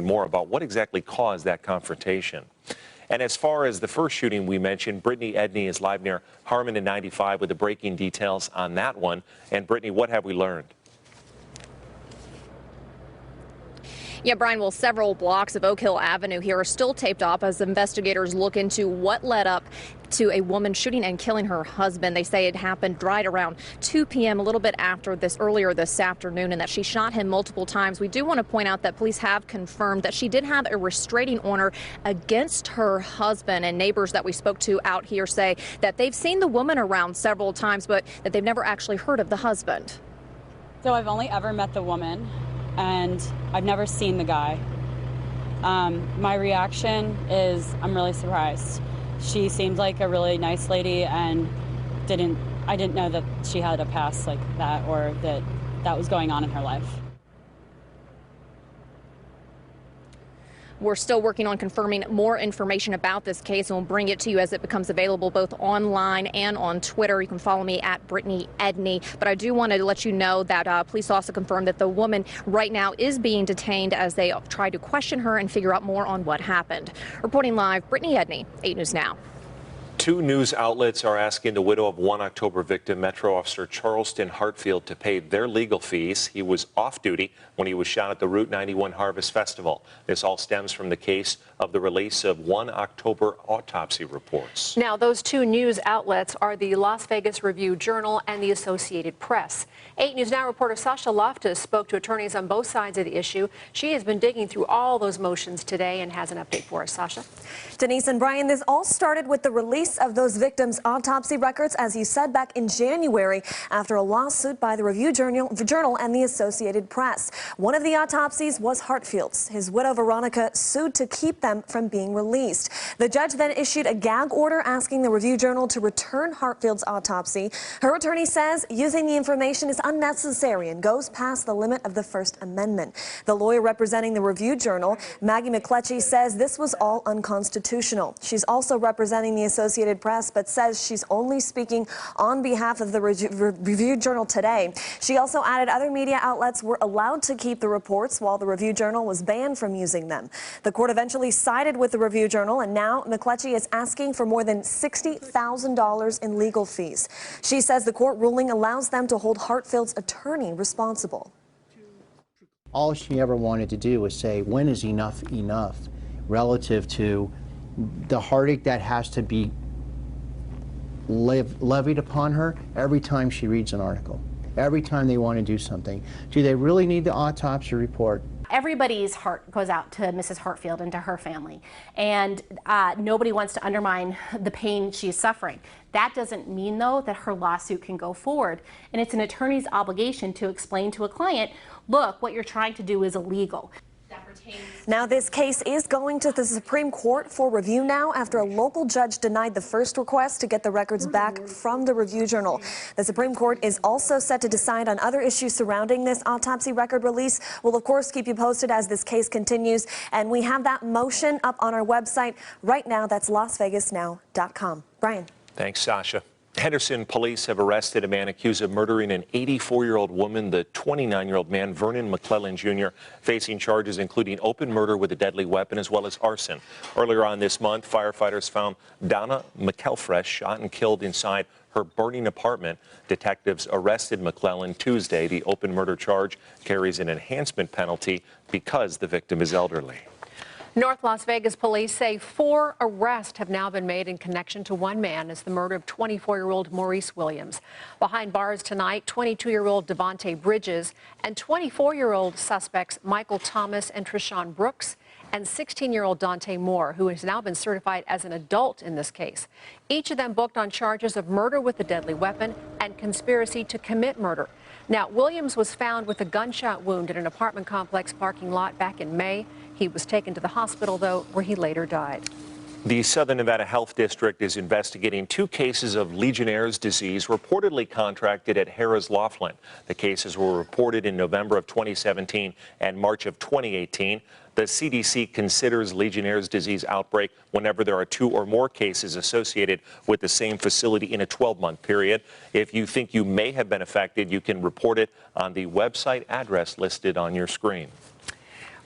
more about what exactly caused that confrontation. And as far as the first shooting we mentioned, Brittany Edney is live near Harmon and 95 with the breaking details on that one. And Brittany, what have we learned? Yeah, Brian, well, several blocks of Oak Hill Avenue here are still taped off as investigators look into what led up to a woman shooting and killing her husband. They say it happened right around 2 p.m., a little bit after earlier this afternoon, and that she shot him multiple times. We do want to point out that police have confirmed that she did have a restraining order against her husband, and neighbors that we spoke to out here say that they've seen the woman around several times, but that they've never actually heard of the husband. So I've only ever met the woman, and I've never seen the guy. My reaction is I'm really surprised. She seemed like a really nice lady, and I didn't know that she had a past like that, or that was going on in her life. We're still working on confirming more information about this case, and we'll bring it to you as it becomes available both online and on Twitter. You can follow me at Brittany Edney. But I do want to let you know that police also confirmed that the woman right now is being detained as they try to question her and figure out more on what happened. Reporting live, Brittany Edney, 8 News Now. Two news outlets are asking the widow of one October victim, Metro Officer Charleston Hartfield, to pay their legal fees. He was off duty when he was shot at the Route 91 Harvest Festival. This all stems from the case of the release of 1 October autopsy reports. Now, those two news outlets are the Las Vegas Review-Journal and the Associated Press. 8 News Now reporter Sasha Loftus spoke to attorneys on both sides of the issue. She has been digging through all those motions today and has an update for us. Sasha? Denise and Brian, this all started with the release of those victims' autopsy records, as you said, back in January after a lawsuit by the Review-Journal and the Associated Press. One of the autopsies was Hartfield's. His widow, Veronica, sued to keep them from being released. The judge then issued a gag order asking the Review-Journal to return Hartfield's autopsy. Her attorney says using the information is unnecessary and goes past the limit of the First Amendment. The lawyer representing the Review-Journal, Maggie McCletchy, says this was all unconstitutional. She's also representing the Associated Press, but says she's only speaking on behalf of the Review-Journal today. She also added other media outlets were allowed to keep the reports while the Review-Journal was banned from using them. The court eventually sided with the Review-Journal, and now McCletchy is asking for more than $60,000 in legal fees. She says the court ruling allows them to hold Hartfield's attorney responsible. All she ever wanted to do was say, when is enough enough, relative to the heartache that has to be levied upon her every time she reads an article, every time they want to do something. Do they really need the autopsy report? Everybody's heart goes out to Mrs. Hartfield and to her family, and nobody wants to undermine the pain she's suffering. That doesn't mean, though, that her lawsuit can go forward, and it's an attorney's obligation to explain to a client, look, what you're trying to do is illegal. Now, this case is going to the Supreme Court for review now after a local judge denied the first request to get the records back from the Review-Journal. The Supreme Court is also set to decide on other issues surrounding this autopsy record release. We'll, of course, keep you posted as this case continues, and we have that motion up on our website right now. That's LasVegasNow.com. Brian. Thanks, Sasha. Henderson police have arrested a man accused of murdering an 84-year-old woman. The 29-year-old man, Vernon McClellan Jr., facing charges including open murder with a deadly weapon as well as arson. Earlier on this month, firefighters found Donna McElfresh shot and killed inside her burning apartment. Detectives arrested McClellan Tuesday. The open murder charge carries an enhancement penalty because the victim is elderly. North Las Vegas police say 4 arrests have now been made in connection to one man as the murder of 24-year-old Maurice Williams. Behind bars tonight, 22-year-old Devontae Bridges and 24-year-old suspects Michael Thomas and Trishawn Brooks and 16-year-old Dante Moore, who has now been certified as an adult in this case. Each of them booked on charges of murder with a deadly weapon and conspiracy to commit murder. Now, Williams was found with a gunshot wound in an apartment complex parking lot back in May. He was taken to the hospital, though, where he later died. The Southern Nevada Health District is investigating 2 cases of Legionnaire's disease reportedly contracted at Harrah's Laughlin. The cases were reported in November of 2017 and March of 2018. The CDC considers Legionnaire's disease outbreak whenever there are 2 or more cases associated with the same facility in a 12-month period. If you think you may have been affected, you can report it on the website address listed on your screen.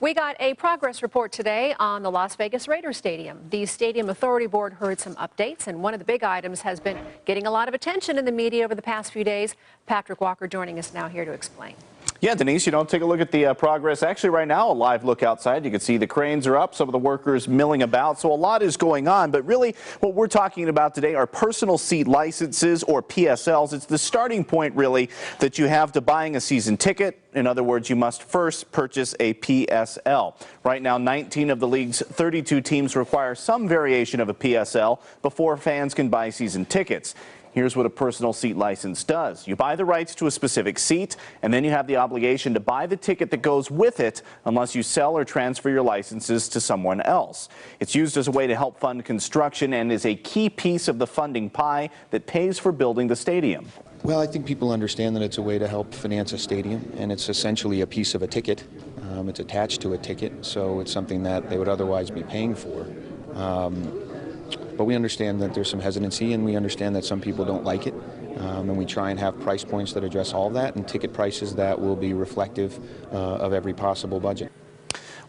We got a progress report today on the Las Vegas Raiders Stadium. The Stadium Authority Board heard some updates, and one of the big items has been getting a lot of attention in the media over the past few days. Patrick Walker joining us now here to explain. Yeah, Denise, take a look at the progress. Actually, right now, a live look outside. You can see the cranes are up, some of the workers milling about. So a lot is going on. But really, what we're talking about today are personal seat licenses, or PSLs. It's the starting point, really, that you have to buying a season ticket. In other words, you must first purchase a PSL. Right now, 19 of the league's 32 teams require some variation of a PSL before fans can buy season tickets. Here's what a personal seat license does. You buy the rights to a specific seat, and then you have the obligation to buy the ticket that goes with it unless you sell or transfer your licenses to someone else. It's used as a way to help fund construction and is a key piece of the funding pie that pays for building the stadium. Well, I think people understand that it's a way to help finance a stadium, and it's essentially a piece of a ticket. It's attached to a ticket, so it's something that they would otherwise be paying for. But we understand that there's some hesitancy, and we understand that some people don't like it. And we try and have price points that address all that, and ticket prices that will be reflective of every possible budget.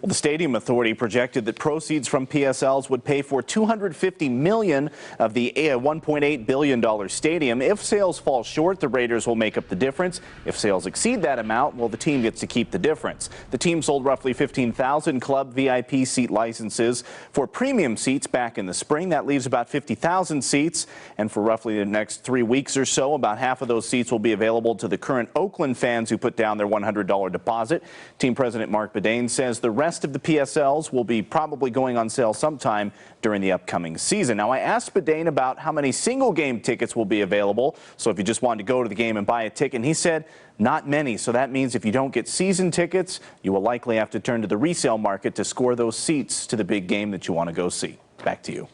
Well, the Stadium Authority projected that proceeds from PSLs would pay for $250 million of the $1.8 billion stadium. If sales fall short, the Raiders will make up the difference. If sales exceed that amount, well, the team gets to keep the difference. The team sold roughly 15,000 club VIP seat licenses for premium seats back in the spring. That leaves about 50,000 seats. And for roughly the next 3 weeks or so, about half of those seats will be available to the current Oakland fans who put down their $100 deposit. Team President Mark Bedane says the rest of the PSLs will be probably going on sale sometime during the upcoming season. Now, I asked Bedane about how many single game tickets will be available. So if you just wanted to go to the game and buy a ticket, and he said not many. So that means if you don't get season tickets, you will likely have to turn to the resale market to score those seats to the big game that you want to go see. Back to you.